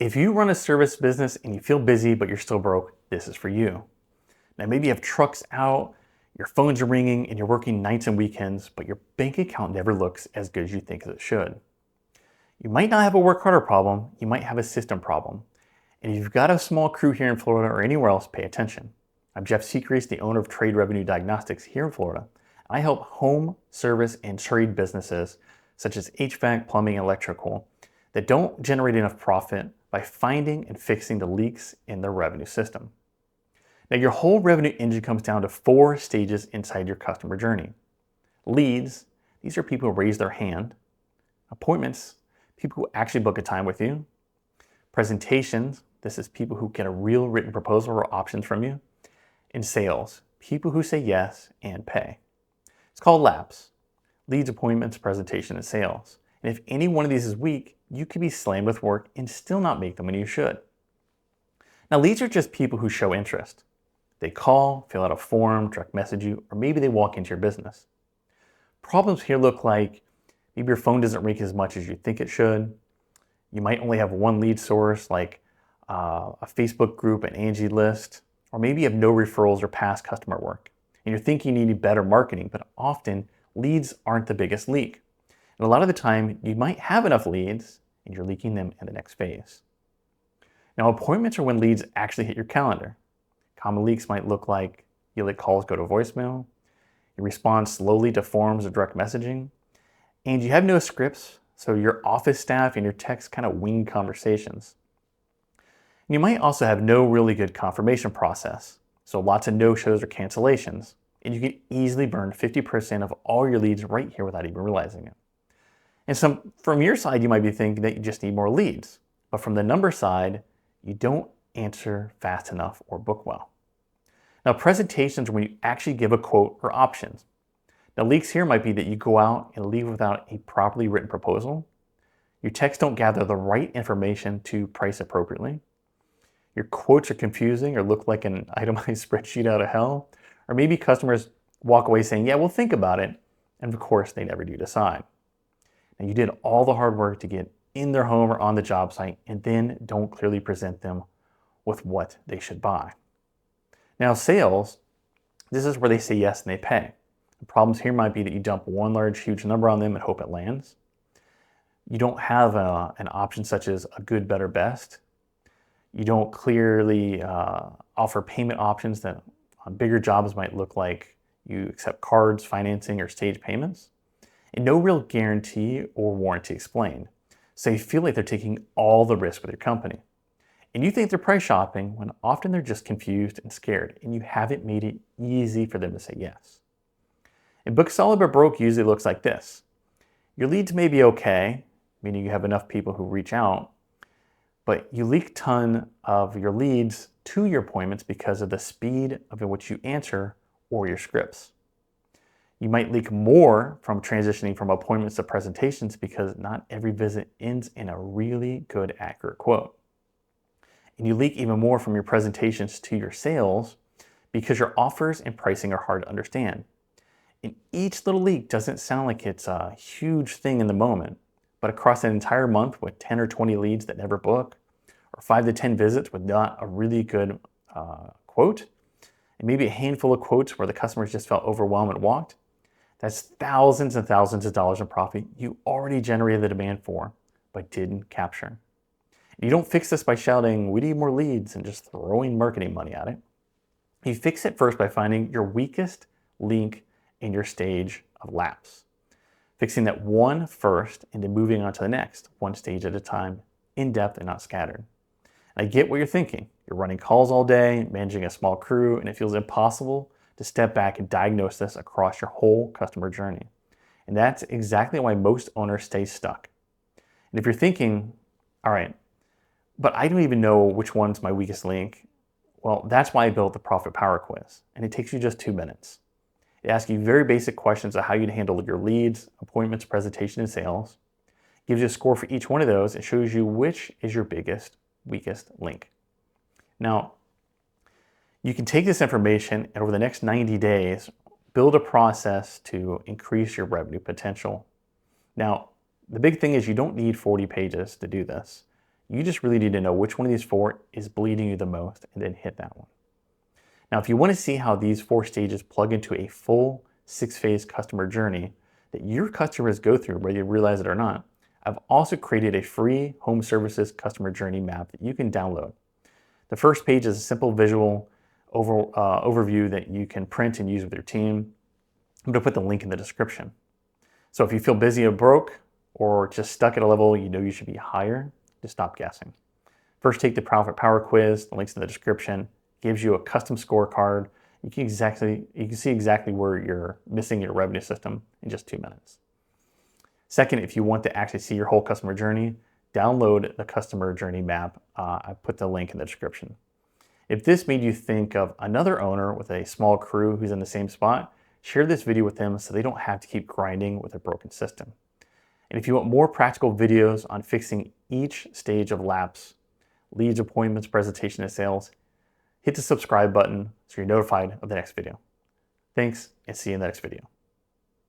If you run a service business and you feel busy but you're still broke, this is for you. Now, maybe you have trucks out, your phones are ringing, and you're working nights and weekends, but your bank account never looks as good as you think it should. You might not have a work harder problem, you might have a system problem. And if you've got a small crew here in Florida or anywhere else, pay attention. I'm Jeff Secrease, the owner of Trade Revenue Diagnostics here in Florida. I help home, service, and trade businesses such as HVAC, plumbing, and electrical that don't generate enough profit by finding and fixing the leaks in their revenue system. Now, your whole revenue engine comes down to 4 stages inside your customer journey. Leads, these are people who raise their hand. Appointments, people who actually book a time with you. Presentations, this is people who get a real written proposal or options from you. And sales, people who say yes and pay. It's called LAPS, leads, appointments, presentation, and sales. And if any one of these is weak, you could be slammed with work and still not make the money you should. Now, leads are just people who show interest. They call, fill out a form, direct message you, or maybe they walk into your business. Problems here look like maybe your phone doesn't ring as much as you think it should. You might only have one lead source like a Facebook group, an Angie list, or maybe you have no referrals or past customer work. And you're thinking you need better marketing, but often leads aren't the biggest leak. And a lot of the time, you might have enough leads and you're leaking them in the next phase. Now, appointments are when leads actually hit your calendar. Common leaks might look like you let calls go to voicemail, you respond slowly to forms or direct messaging, and you have no scripts, so your office staff and your techs kind of wing conversations. And you might also have no really good confirmation process, so lots of no-shows or cancellations, and you can easily burn 50% of all your leads right here without even realizing it. And from your side, you might be thinking that you just need more leads, but from the number side, you don't answer fast enough or book well. Now, presentations are when you actually give a quote or options. Now, leaks here might be that you go out and leave without a properly written proposal. Your techs don't gather the right information to price appropriately. Your quotes are confusing or look like an itemized spreadsheet out of hell. Or maybe customers walk away saying, yeah, we'll think about it. And of course, they never do decide. Now, you did all the hard work to get in their home or on the job site and then don't clearly present them with what they should buy. Now, sales, this is where they say yes and they pay. The problems here might be that you dump one large, huge number on them and hope it lands. You don't have an option such as a good, better, best. You don't clearly offer payment options that on bigger jobs might look like you accept cards, financing, or stage payments. And no real guarantee or warranty explained. So you feel like they're taking all the risk with your company. And you think they're price shopping when often they're just confused and scared, and you haven't made it easy for them to say yes. And book solid but broke usually looks like this. Your leads may be okay, meaning you have enough people who reach out, but you leak a ton of your leads to your appointments because of the speed of which you answer or your scripts. You might leak more from transitioning from appointments to presentations because not every visit ends in a really good, accurate quote. And you leak even more from your presentations to your sales because your offers and pricing are hard to understand. And each little leak doesn't sound like it's a huge thing in the moment, but across an entire month with 10 or 20 leads that never book, or 5 to 10 visits with not a really good quote, and maybe a handful of quotes where the customers just felt overwhelmed and walked, that's thousands and thousands of dollars in profit you already generated the demand for, but didn't capture. You don't fix this by shouting, we need more leads, and just throwing marketing money at it. You fix it first by finding your weakest link in your stage of lapse. Fixing that one first and then moving on to the next, one stage at a time, in depth and not scattered. And I get what you're thinking. You're running calls all day, managing a small crew, and it feels impossible to step back and diagnose this across your whole customer journey. And that's exactly why most owners stay stuck. And if you're thinking, all right, but I don't even know which one's my weakest link, well, that's why I built the Profit Power Quiz, and it takes you just 2 minutes. It asks you very basic questions of how you'd handle your leads, appointments, presentation, and sales. It gives you a score for each one of those and shows you which is your biggest, weakest link. Now, you can take this information and over the next 90 days, build a process to increase your revenue potential. Now, the big thing is you don't need 40 pages to do this. You just really need to know which one of these 4 is bleeding you the most and then hit that one. Now, if you want to see how these 4 stages plug into a full 6-phase customer journey that your customers go through, whether you realize it or not, I've also created a free home services customer journey map that you can download. The first page is a simple visual overview that you can print and use with your team. I'm going to put the link in the description. So if you feel busy or broke or just stuck at a level you know you should be higher, just stop guessing. First, take the Profit Power quiz. The link's in the description. It gives you a custom scorecard. You can see exactly where you're missing your revenue system in just 2 minutes. Second, if you want to actually see your whole customer journey, download the customer journey map. I put the link in the description. If this made you think of another owner with a small crew who's in the same spot, share this video with them so they don't have to keep grinding with a broken system. And if you want more practical videos on fixing each stage of lapse, leads, appointments, presentation, and sales, hit the subscribe button so you're notified of the next video. Thanks, and see you in the next video.